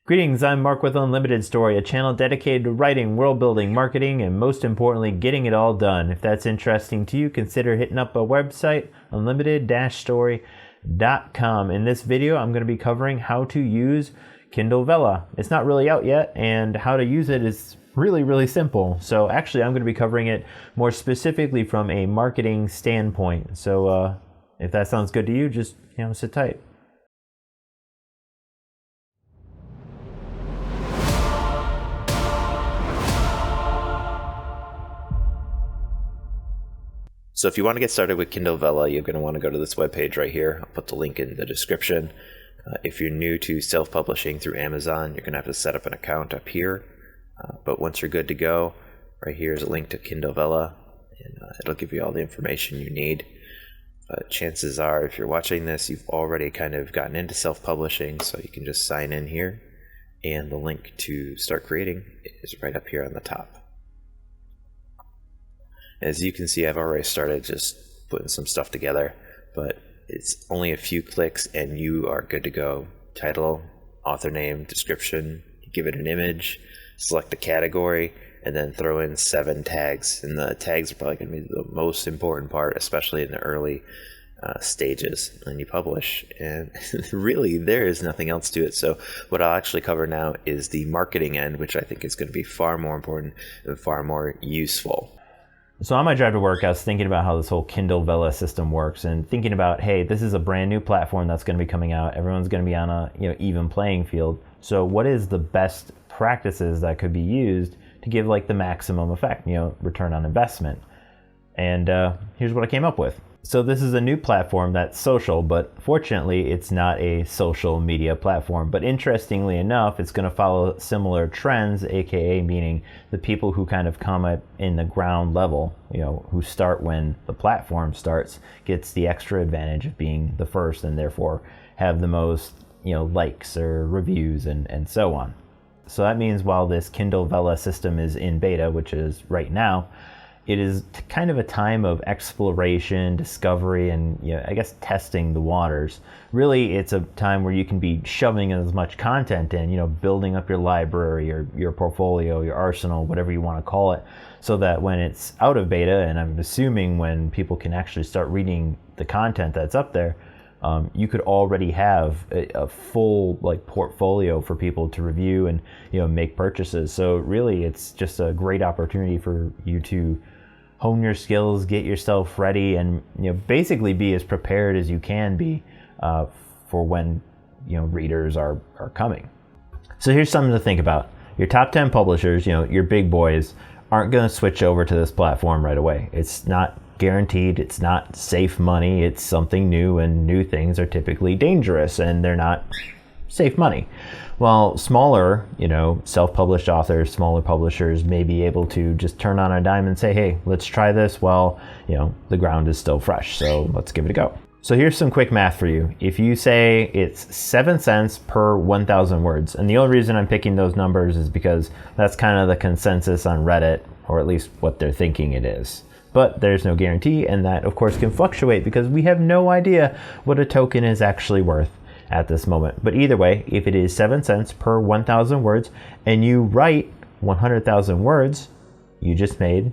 Greetings, I'm Mark with Unlimited Story, a channel dedicated to writing, world building, marketing, and most importantly, getting it all done. If that's interesting to you, consider hitting up our website, unlimited-story.com. In this video, I'm going to be covering how to use Kindle Vella. It's not really out yet, and how to use it is really simple. So actually, I'm going to be covering it more specifically from a marketing standpoint. So if that sounds good to you, just sit tight. So if you want to get started with Kindle Vella, you're going to want to go to this webpage right here. I'll put the link in the description. If you're new to self-publishing through Amazon, you're going to have to set up an account up here. But once you're good to go, right here is a link to Kindle Vella, and it'll give you all the information you need. Chances are, if you're watching this, you've already kind of gotten into self-publishing, so you can just sign in here, and the link to start creating is right up here on the top. As you can see, I've already started just putting some stuff together, but it's only a few clicks and you are good to go. Title, author name, description, give it an image, select a category, and then throw in 7 tags. And the tags are probably going to be the most important part, especially in the early stages. And you publish, and really there is nothing else to it. So what I'll actually cover now is the marketing end, which I think is going to be far more important and far more useful. So on my drive to work, I was thinking about how this whole Kindle Vella system works and thinking about, hey, this is a brand new platform that's going to be coming out. Everyone's going to be on a even playing field. So what is the best practices that could be used to give like the maximum effect, return on investment? And here's what I came up with. So this is a new platform that's social, but fortunately it's not a social media platform. But interestingly enough, it's going to follow similar trends, aka meaning the people who kind of come up in the ground level, who start when the platform starts, gets the extra advantage of being the first and therefore have the most likes or reviews and so on. So that means while this Kindle Vella system is in beta, which is right now, it is kind of a time of exploration, discovery, and I guess testing the waters. Really, it's a time where you can be shoving as much content in, building up your library or your portfolio, your arsenal, whatever you want to call it, so that when it's out of beta, and I'm assuming when people can actually start reading the content that's up there, you could already have a full portfolio for people to review and make purchases. So really, it's just a great opportunity for you to hone your skills, get yourself ready, and basically be as prepared as you can be for when readers are coming. So here's something to think about. Your top 10 publishers, your big boys, aren't going to switch over to this platform right away. It's not guaranteed. It's not safe money. It's something new, and new things are typically dangerous, and they're not safe money. While smaller, self-published authors, smaller publishers may be able to just turn on a dime and say, hey, let's try this while, the ground is still fresh. So let's give it a go. So here's some quick math for you. If you say it's 7 cents per 1,000 words, and the only reason I'm picking those numbers is because that's kind of the consensus on Reddit, or at least what they're thinking it is. But there's no guarantee, and that of course can fluctuate because we have no idea what a token is actually worth at this moment. But either way, if it is 7 cents per 1,000 words and you write 100,000 words, you just made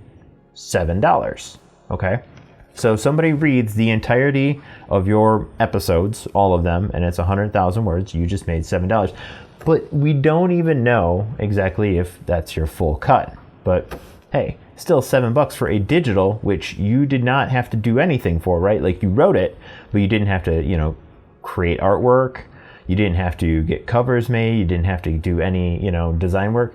$7. Okay? So somebody reads the entirety of your episodes, all of them, and it's 100,000 words, you just made $7. But we don't even know exactly if that's your full cut. But hey, still $7 for a digital, which you did not have to do anything for, right? Like you wrote it, but you didn't have to, create artwork. You didn't have to get covers made. You didn't have to do any, design work.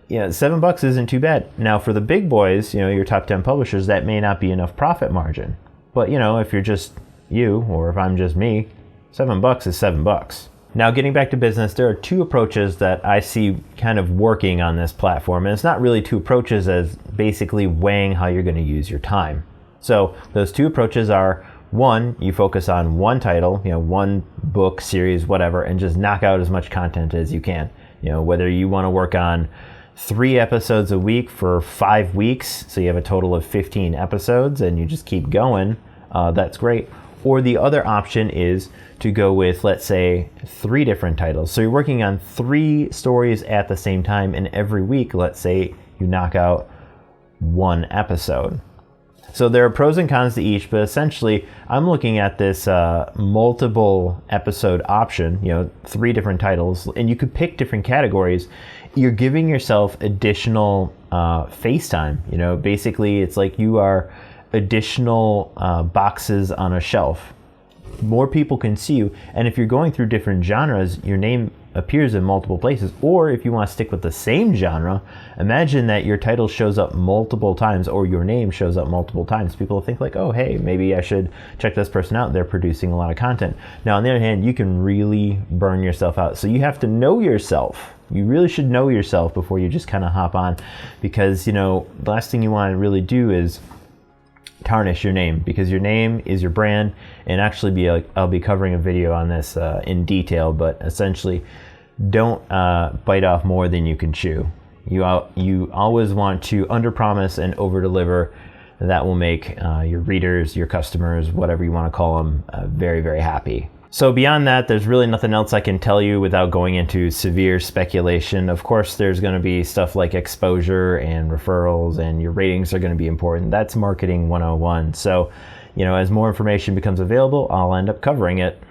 $7 isn't too bad. Now for the big boys, your top 10 publishers, that may not be enough profit margin. But if you're just you, or if I'm just me, $7 is $7. Now getting back to business, there are 2 approaches that I see kind of working on this platform. And it's not really 2 approaches as basically weighing how you're going to use your time. So those 2 approaches are, 1, you focus on one title, one book, series, whatever, and just knock out as much content as you can. Whether you want to work on 3 episodes a week for 5 weeks, so you have a total of 15 episodes and you just keep going, that's great. Or the other option is to go with, let's say, 3 different titles. So you're working on 3 stories at the same time, and every week, let's say, you knock out 1 episode. So there are pros and cons to each, but essentially I'm looking at this multiple episode option, 3 different titles, and you could pick different categories. You're giving yourself additional face time. Basically it's like you are additional boxes on a shelf. More people can see you, and if you're going through different genres, your name appears in multiple places. Or if you want to stick with the same genre, imagine that your title shows up multiple times, or your name shows up multiple times. People think like, oh, hey, maybe I should check this person out. They're producing a lot of content. Now, on the other hand, you can really burn yourself out. So you have to know yourself. You really should know yourself before you just kind of hop on, because, the last thing you want to really do is tarnish your name, because your name is your brand. And actually I'll be covering a video on this in detail, but essentially don't bite off more than you can chew. You always want to underpromise and overdeliver. That will make your readers, your customers, whatever you want to call them, very, very happy. So beyond that, there's really nothing else I can tell you without going into severe speculation. Of course, there's going to be stuff like exposure and referrals, and your ratings are going to be important. That's marketing 101. So, as more information becomes available, I'll end up covering it.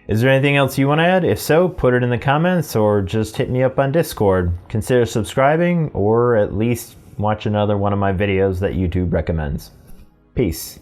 Is there anything else you want to add? If so, put it in the comments or just hit me up on Discord. Consider subscribing, or at least watch another one of my videos that YouTube recommends. Peace.